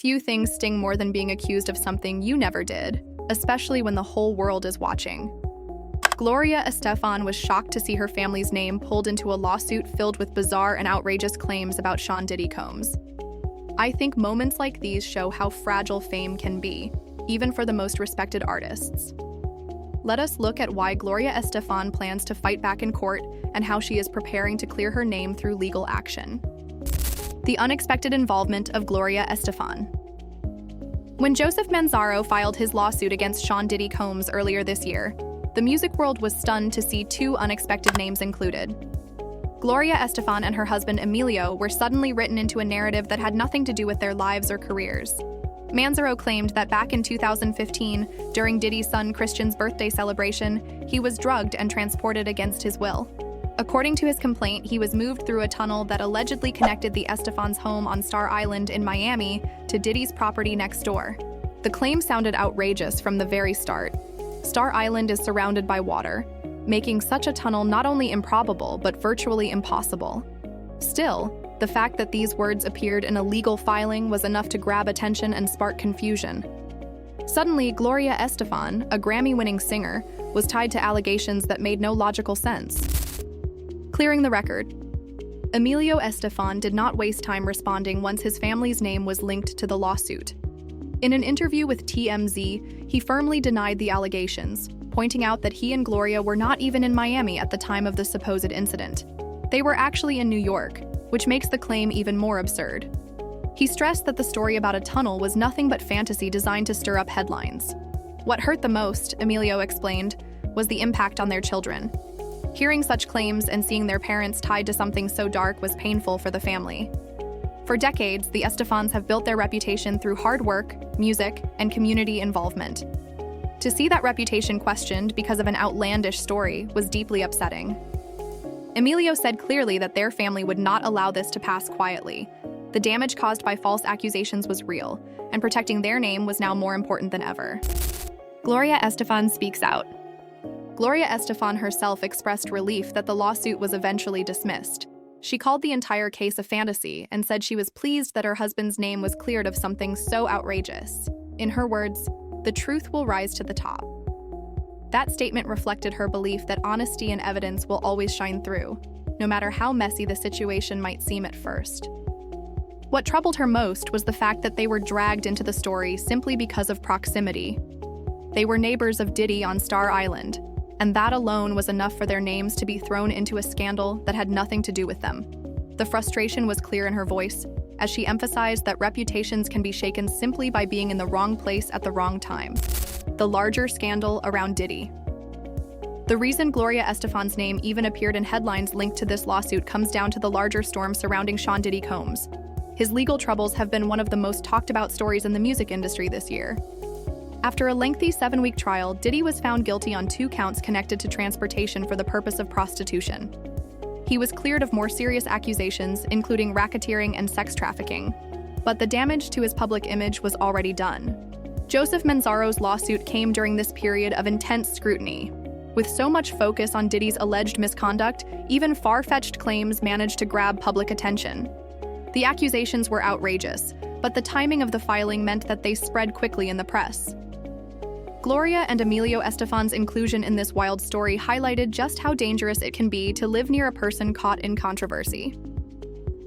Few things sting more than being accused of something you never did, especially when the whole world is watching. Gloria Estefan was shocked to see her family's name pulled into a lawsuit filled with bizarre and outrageous claims about Sean Diddy Combs. I think moments like these show how fragile fame can be, even for the most respected artists. Let us look at why Gloria Estefan plans to fight back in court and how she is preparing to clear her name through legal action. The unexpected involvement of Gloria Estefan. When Joseph Manzaro filed his lawsuit against Sean Diddy Combs earlier this year, the music world was stunned to see two unexpected names included. Gloria Estefan and her husband Emilio were suddenly written into a narrative that had nothing to do with their lives or careers. Manzaro claimed that back in 2015, during Diddy's son Christian's birthday celebration, he was drugged and transported against his will. According to his complaint, he was moved through a tunnel that allegedly connected the Estefans' home on Star Island in Miami to Diddy's property next door. The claim sounded outrageous from the very start. Star Island is surrounded by water, making such a tunnel not only improbable but virtually impossible. Still, the fact that these words appeared in a legal filing was enough to grab attention and spark confusion. Suddenly, Gloria Estefan, a Grammy-winning singer, was tied to allegations that made no logical sense. Clearing the record. Emilio Estefan did not waste time responding once his family's name was linked to the lawsuit. In an interview with TMZ, he firmly denied the allegations, pointing out that he and Gloria were not even in Miami at the time of the supposed incident. They were actually in New York, which makes the claim even more absurd. He stressed that the story about a tunnel was nothing but fantasy designed to stir up headlines. What hurt the most, Emilio explained, was the impact on their children. Hearing such claims and seeing their parents tied to something so dark was painful for the family. For decades, the Estefans have built their reputation through hard work, music, and community involvement. To see that reputation questioned because of an outlandish story was deeply upsetting. Emilio said clearly that their family would not allow this to pass quietly. The damage caused by false accusations was real, and protecting their name was now more important than ever. Gloria Estefan speaks out. Gloria Estefan herself expressed relief that the lawsuit was eventually dismissed. She called the entire case a fantasy and said she was pleased that her husband's name was cleared of something so outrageous. In her words, "The truth will rise to the top." That statement reflected her belief that honesty and evidence will always shine through, no matter how messy the situation might seem at first. What troubled her most was the fact that they were dragged into the story simply because of proximity. They were neighbors of Diddy on Star Island, and that alone was enough for their names to be thrown into a scandal that had nothing to do with them. The frustration was clear in her voice, as she emphasized that reputations can be shaken simply by being in the wrong place at the wrong time. The larger scandal around Diddy. The reason Gloria Estefan's name even appeared in headlines linked to this lawsuit comes down to the larger storm surrounding Sean Diddy Combs. His legal troubles have been one of the most talked about stories in the music industry this year. After a lengthy 7-week trial, Diddy was found guilty on 2 counts connected to transportation for the purpose of prostitution. He was cleared of more serious accusations, including racketeering and sex trafficking. But the damage to his public image was already done. Joseph Manzaro's lawsuit came during this period of intense scrutiny. With so much focus on Diddy's alleged misconduct, even far-fetched claims managed to grab public attention. The accusations were outrageous, but the timing of the filing meant that they spread quickly in the press. Gloria and Emilio Estefan's inclusion in this wild story highlighted just how dangerous it can be to live near a person caught in controversy.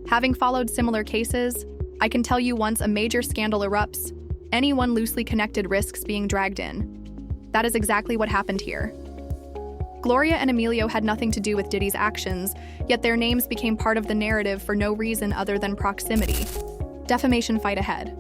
Having followed similar cases, I can tell you once a major scandal erupts, anyone loosely connected risks being dragged in. That is exactly what happened here. Gloria and Emilio had nothing to do with Diddy's actions, yet their names became part of the narrative for no reason other than proximity. Defamation fight ahead.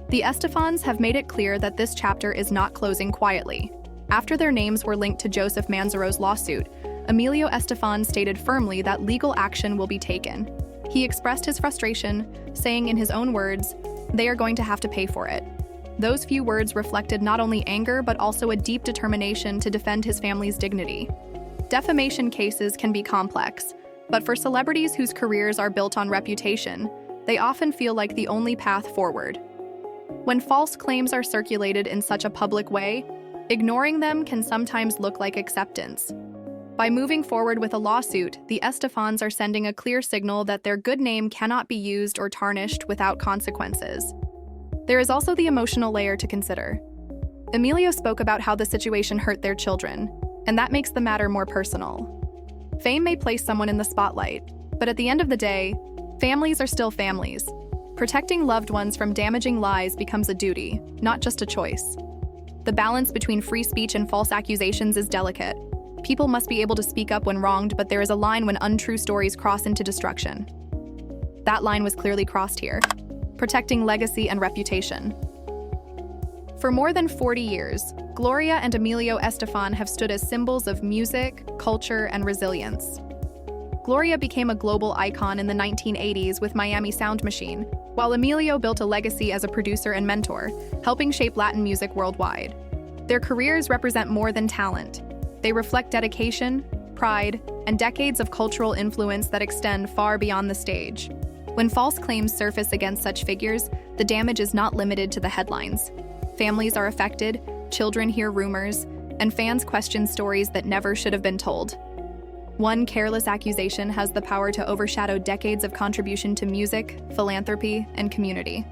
The Estefans have made it clear that this chapter is not closing quietly. After their names were linked to Joseph Manzaro's lawsuit, Emilio Estefan stated firmly that legal action will be taken. He expressed his frustration, saying in his own words, "They are going to have to pay for it." Those few words reflected not only anger but also a deep determination to defend his family's dignity. Defamation cases can be complex, but for celebrities whose careers are built on reputation, they often feel like the only path forward. When false claims are circulated in such a public way, ignoring them can sometimes look like acceptance. By moving forward with a lawsuit, the Estefans are sending a clear signal that their good name cannot be used or tarnished without consequences. There is also the emotional layer to consider. Emilio spoke about how the situation hurt their children, and that makes the matter more personal. Fame may place someone in the spotlight, but at the end of the day, families are still families. Protecting loved ones from damaging lies becomes a duty, not just a choice. The balance between free speech and false accusations is delicate. People must be able to speak up when wronged, but there is a line when untrue stories cross into destruction. That line was clearly crossed here, protecting legacy and reputation. For more than 40 years, Gloria and Emilio Estefan have stood as symbols of music, culture, and resilience. Gloria became a global icon in the 1980s with Miami Sound Machine, while Emilio built a legacy as a producer and mentor, helping shape Latin music worldwide. Their careers represent more than talent. They reflect dedication, pride, and decades of cultural influence that extend far beyond the stage. When false claims surface against such figures, the damage is not limited to the headlines. Families are affected, children hear rumors, and fans question stories that never should have been told. One careless accusation has the power to overshadow decades of contribution to music, philanthropy, and community.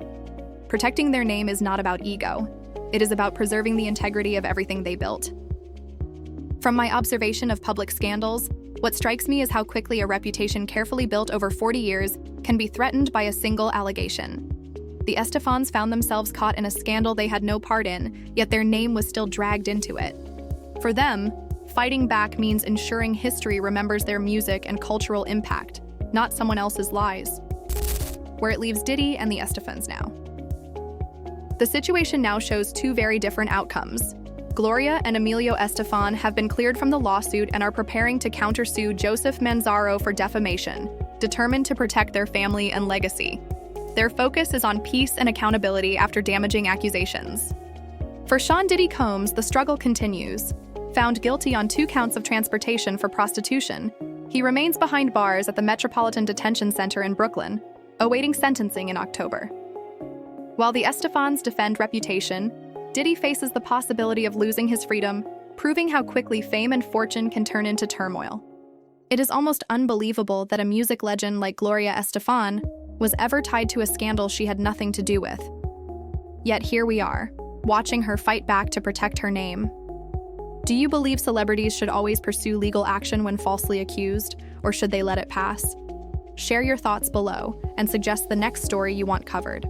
Protecting their name is not about ego. It is about preserving the integrity of everything they built. From my observation of public scandals, what strikes me is how quickly a reputation carefully built over 40 years can be threatened by a single allegation. The Estefans found themselves caught in a scandal they had no part in, yet their name was still dragged into it. For them, fighting back means ensuring history remembers their music and cultural impact, not someone else's lies. Where it leaves Diddy and the Estefans now. The situation now shows two very different outcomes. Gloria and Emilio Estefan have been cleared from the lawsuit and are preparing to countersue Joseph Manzaro for defamation, determined to protect their family and legacy. Their focus is on peace and accountability after damaging accusations. For Sean Diddy Combs, the struggle continues. Found guilty on 2 counts of transportation for prostitution, he remains behind bars at the Metropolitan Detention Center in Brooklyn, awaiting sentencing in October. While the Estefans defend reputation, Diddy faces the possibility of losing his freedom, proving how quickly fame and fortune can turn into turmoil. It is almost unbelievable that a music legend like Gloria Estefan was ever tied to a scandal she had nothing to do with. Yet here we are, watching her fight back to protect her name. Do you believe celebrities should always pursue legal action when falsely accused, or should they let it pass? Share your thoughts below and suggest the next story you want covered.